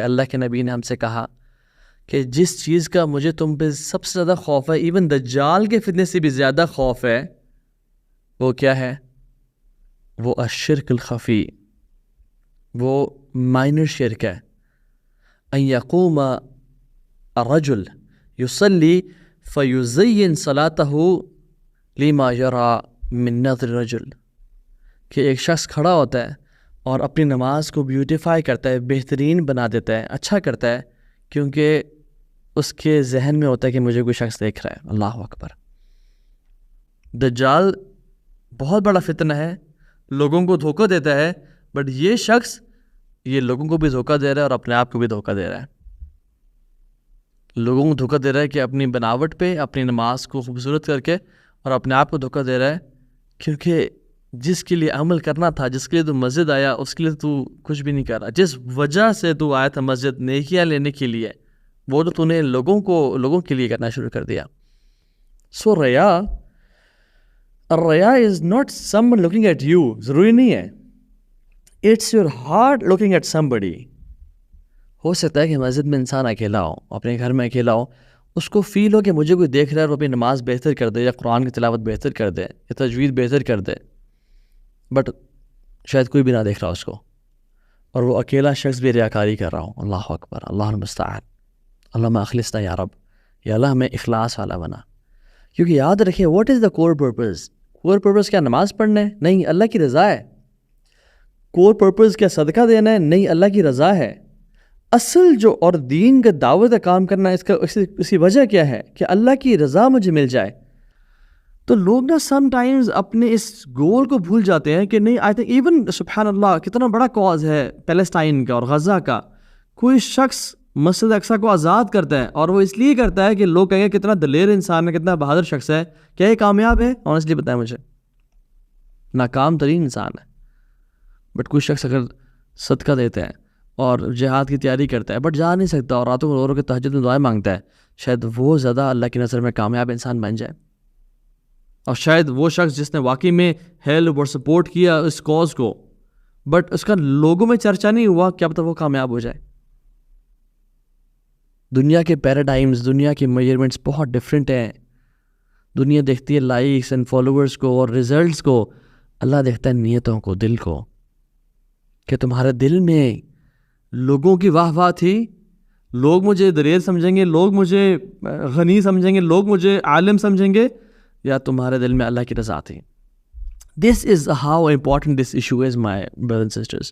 اللہ کے نبی نے ہم سے کہا کہ جس چیز کا مجھے تم پہ سب سے زیادہ خوف ہے، ایون دجال کے فتنے سے بھی زیادہ خوف ہے، وہ کیا ہے؟ وہ الشرک الخفی، وہ مائنر شرک ہے۔ ان یقوم الرجل یصلی فیزین صلاتہ لما یرا من نظر الرجل، کہ ایک شخص کھڑا ہوتا ہے اور اپنی نماز کو بیوٹیفائی کرتا ہے، بہترین بنا دیتا ہے، اچھا کرتا ہے، کیونکہ اس کے ذہن میں ہوتا ہے کہ مجھے کوئی شخص دیکھ رہا ہے۔ اللہ اکبر۔ دجال بہت بڑا فتنہ ہے، لوگوں کو دھوکہ دیتا ہے، بٹ یہ شخص یہ لوگوں کو بھی دھوکہ دے رہا ہے اور اپنے آپ کو بھی دھوکہ دے رہا ہے۔ لوگوں کو دھوکہ دے رہا ہے کہ اپنی بناوٹ پہ اپنی نماز کو خوبصورت کر کے، اور اپنے آپ کو دھوکہ دے رہا ہے کیونکہ جس کے لیے عمل کرنا تھا، جس کے لیے تو مسجد آیا، اس کے لیے تو کچھ بھی نہیں کر رہا۔ جس وجہ سے تو آیا تھا مسجد نیکیاں لینے کے لیے، وہ تو نے لوگوں کے لیے کرنا شروع کر دیا۔ سو الریا is not someone looking at you، ضروری نہیں ہے، it's your heart looking at somebody۔ ہو سکتا ہے کہ مسجد میں انسان اکیلا ہو، اپنے گھر میں اکیلا ہو، اس کو فیل ہو کہ مجھے کوئی دیکھ رہا ہے اور اپنی نماز بہتر کر دے، یا قرآن کی تلاوت بہتر کر دے، یا تجوید بہتر کر دے، بٹ شاید کوئی بھی نہ دیکھ رہا اس کو، اور وہ اکیلا شخص بھی ریاکاری کر رہا ہوں۔ اللہ اکبر، اللہ المستعان۔ اللہم اخلصنا یا رب، یا اللہ ہمیں اخلاص والا بنا۔ کیونکہ یاد رکھیں، what is the core purpose? Core purpose کیا نماز پڑھنا ہے؟ نہیں، اللہ کی رضا ہے۔ کور پرپز کیا صدقہ دینا ہے؟ نہیں، اللہ کی رضا ہے۔ اصل جو اور دین کا دعوت کا کام کرنا ہے، اس کی وجہ کیا ہے؟ کہ اللہ کی رضا مجھے مل جائے۔ تو لوگ نا سم ٹائمز اپنے اس گول کو بھول جاتے ہیں کہ نہیں، آئی تھنک ایون سبحان اللہ کتنا بڑا کاز ہے پیلسٹائن کا اور غزہ کا۔ کوئی شخص مسجد اقصیٰ کو آزاد کرتا ہے، اور وہ اس لیے کرتا ہے کہ لوگ کہیں گے کتنا دلیر انسان ہے، کتنا بہادر شخص ہے۔ کیا یہ کامیاب ہے؟ آنیسٹلی بتائیں مجھے، ناکام ترین انسان ہے۔ بٹ کوئی شخص اگر صدقہ دیتا ہے اور جہاد کی تیاری کرتا ہے، بٹ جا نہیں سکتا، اور راتوں کو رو کے تہجد میں دعائیں مانگتا ہے، شاید وہ زیادہ اللہ کی نظر میں کامیاب انسان بن جائے۔ اور شاید وہ شخص جس نے واقعی میں ہیلپ اور سپورٹ کیا اس کاز کو، بٹ اس کا لوگوں میں چرچا نہیں ہوا، کیا پتہ وہ کامیاب ہو جائے۔ دنیا کے پیراڈائمز، دنیا کے میجرمنٹس بہت ڈفرینٹ ہیں۔ دنیا دیکھتی ہے لائکس اینڈ فالوورز کو اور ریزلٹس کو، اللہ دیکھتا ہے نیتوں کو، دل کو، کہ تمہارے دل میں لوگوں کی واہ واہ تھی، لوگ مجھے دلیر سمجھیں گے، لوگ مجھے غنی سمجھیں گے، لوگ مجھے عالم سمجھیں گے، یا تمہارے دل میں اللہ کی رضا تھی۔ This is how important this issue is, my brothers and sisters.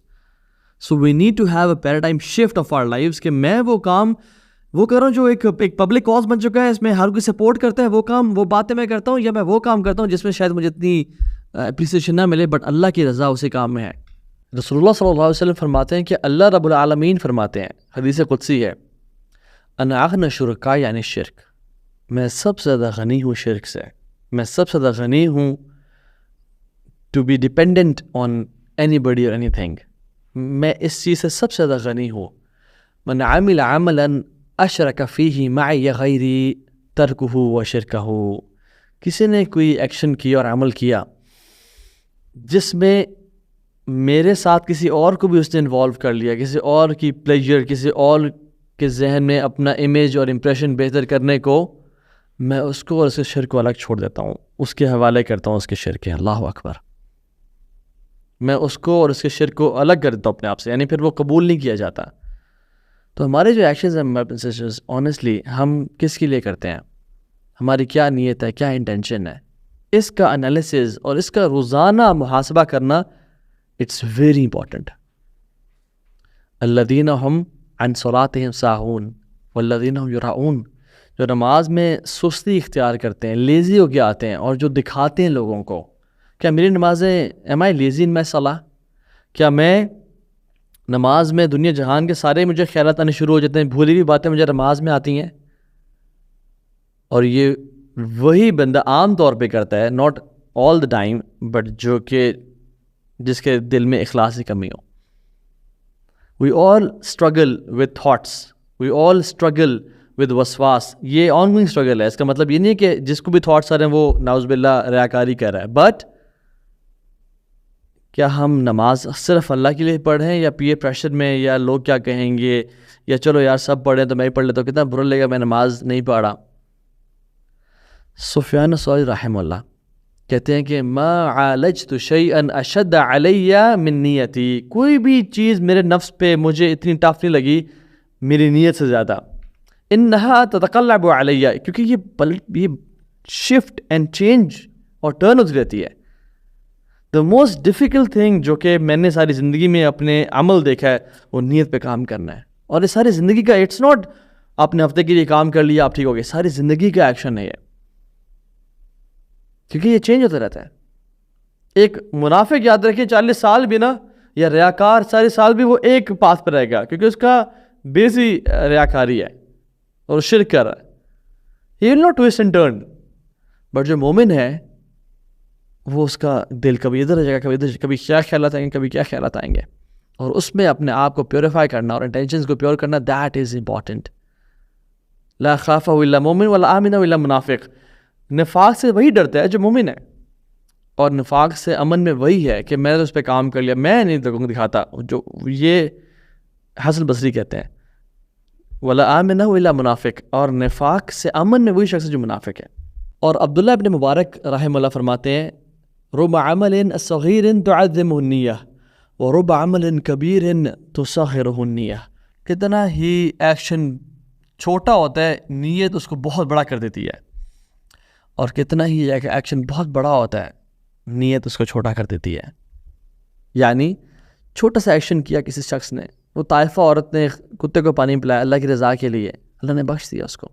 So we need to have a paradigm shift of our lives کہ میں وہ کام وہ کر رہا ہوں جو ایک پبلک کاز بن چکا ہے، اس میں ہر کوئی سپورٹ کرتا ہے، وہ کام وہ باتیں میں کرتا ہوں، یا میں وہ کام کرتا ہوں جس میں شاید مجھے اتنی اپریسیشن نہ ملے، بٹ اللہ کی رضا اسی کام میں ہے۔ رسول اللہ صلی اللہ علیہ وسلم فرماتے ہیں کہ اللہ رب العالمین فرماتے ہیں، حدیث قدسی ہے، انا اغنی شرکاء یعنی شرک، میں سب سے زیادہ غنی ہوں شرک سے، میں سب سے زیادہ غنی ہوں to be dependent on anybody اور اینی تھنگ، میں اس چیز سے سب سے زیادہ غنی ہوں۔ من عمل عملا اشرک فیہ معی غیری ترکہ و شرکہ، کسی نے کوئی ایکشن کیا اور عمل کیا جس میں میرے ساتھ کسی اور کو بھی اس نے انوالو کر لیا، کسی اور کی پلیجر، کسی اور کے ذہن میں اپنا امیج اور امپریشن بہتر کرنے کو، میں اس کو اور اس کے شرک کو الگ چھوڑ دیتا ہوں، اس کے حوالے کرتا ہوں اس کے شرک۔ اللہ اکبر، میں اس کو اور اس کے شرک کو الگ کر دیتا ہوں اپنے آپ سے، یعنی پھر وہ قبول نہیں کیا جاتا۔ تو ہمارے جو ایکشنز ہیں سسٹرز، آنیسٹلی ہم کس کے لیے کرتے ہیں؟ ہماری کیا نیت ہے، کیا انٹینشن ہے؟ اس کا انالیسز اور اس کا روزانہ محاسبہ کرنا اٹس ویری امپورٹنٹ۔ الذین ہم عن صلاتہم ساہون والذین ہم یراؤن، جو نماز میں سستی اختیار کرتے ہیں، لیزی ہو کے آتے ہیں، اور جو دکھاتے ہیں لوگوں کو۔ کیا میری نمازیں ایم آئی لیزی ان مائی صلاح؟ کیا میں نماز میں دنیا جہان کے سارے مجھے خیالات آنے شروع ہو جاتے ہیں، بھولی ہوئی باتیں مجھے نماز میں آتی ہیں؟ اور یہ وہی بندہ عام طور پہ کرتا ہے، not all the time, but جو کہ جس کے دل میں اخلاص کی کمی ہو۔ We all struggle with thoughts, we all struggle with وسواس، یہ آن گوئنگ اسٹرگل ہے۔ اس کا مطلب یہ نہیں کہ جس کو بھی تھاٹس آ رہے ہیں وہ نعوذ باللہ ریاکاری کر رہا ہے، بٹ کیا ہم نماز صرف اللہ کے لیے پڑھیں یا پیئر پریشر میں، یا لوگ کیا کہیں گے، یا چلو یار سب پڑھیں تو میں ہی پڑھ لیتا ہوں، کتنا برا لگے گا میں نماز نہیں پڑھا. سفیان ثوری رحمہ اللہ کہتے ہیں کہ ما عالجت شیئا اشد علی من نیتی، کوئی بھی چیز میرے نفس پہ مجھے اتنی ٹف نہیں لگی میری نیت سے زیادہ. انہا تتقلب علی، کیونکہ یہ شفٹ اینڈ چینج اور ٹرن ہوتی رہتی ہے. دا موسٹ ڈیفیکلٹ تھنگ جو کہ میں نے ساری زندگی میں اپنے عمل دیکھا ہے وہ نیت پہ کام کرنا ہے. اور یہ ساری زندگی کا، اٹس ناٹ آپ نے ہفتے کے لیے کام کر لیا آپ ٹھیک ہو گئے، ساری زندگی کا ایکشن ہے یہ، کیونکہ یہ چینج ہوتا رہتا ہے. ایک منافق یاد رکھیے 40 سال بھی نا، یا ریاکار 40 سال بھی وہ ایک پاتھ پہ رہے گا، کیونکہ اس کا بیس ہی ریاکاری ہے اور شرک کر رہا ہے. He will not twist and turn. But جو مومن ہے وہ اس کا دل کبھی ادھر جائے گا، کبھی ادھر، کبھی کیا خیالات آئیں گے، کبھی کیا خیالات آئیں گے، اور اس میں اپنے آپ کو پیوریفائی کرنا اور انٹینشنز کو پیور کرنا، دیٹ از امپورٹنٹ. لا خافہ الا مومن ولا آمنہ الا منافق. نفاق سے وہی ڈرتا ہے جو مومن ہے، اور نفاق سے امن میں وہی ہے کہ میں نے اس پہ کام کر لیا، میں نہیں لوگوں کو دکھاتا. جو یہ حسن بصری کہتے ہیں ولا آمنہ الا منافق، اور نفاق سے امن میں وہی شخص ہے جو منافق ہے. اور عبداللہ ابن مبارک رحمہ اللہ فرماتے ہیں رب عمل صغیر تعظمہ النیہ ورب عمل کبیر تصغرہ النیہ. کتنا ہی ایکشن چھوٹا ہوتا ہے نیت اس کو بہت بڑا کر دیتی ہے، اور کتنا ہی ایکشن بہت بڑا ہوتا ہے نیت اس کو چھوٹا کر دیتی ہے. یعنی چھوٹا سا ایکشن کیا کسی شخص نے، وہ طائفہ عورت نے کتے کو پانی پلایا اللہ کی رضا کے لیے، اللہ نے بخش دیا اس کو.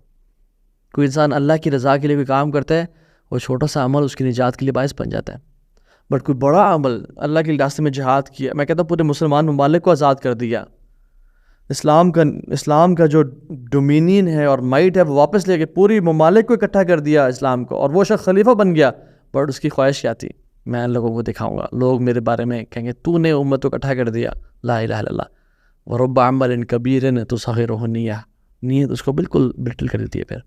کوئی انسان اللہ کی رضا کے لیے کوئی کام کرتا ہے، وہ چھوٹا سا عمل اس کی نجات کے لیے باعث بن جاتا ہے. بٹ کوئی بڑا عمل، اللہ کے راستے میں جہاد کیا، میں کہتا ہوں پورے مسلمان ممالک کو آزاد کر دیا، اسلام کا جو ڈومینین ہے اور مائٹ ہے وہ واپس لے کے پوری ممالک کو اکٹھا کر دیا اسلام کو، اور وہ شخص خلیفہ بن گیا. بٹ اس کی خواہش کیا تھی؟ میں لوگوں کو دکھاؤں گا، لوگ میرے بارے میں کہیں گے تو نے امت کو اکٹھا کر دیا. لا الہ الا اللہ. ورب عمل کبیر تصغرہ النیہ، نیت اس کو بالکل برٹل کر دیتی ہے پھر.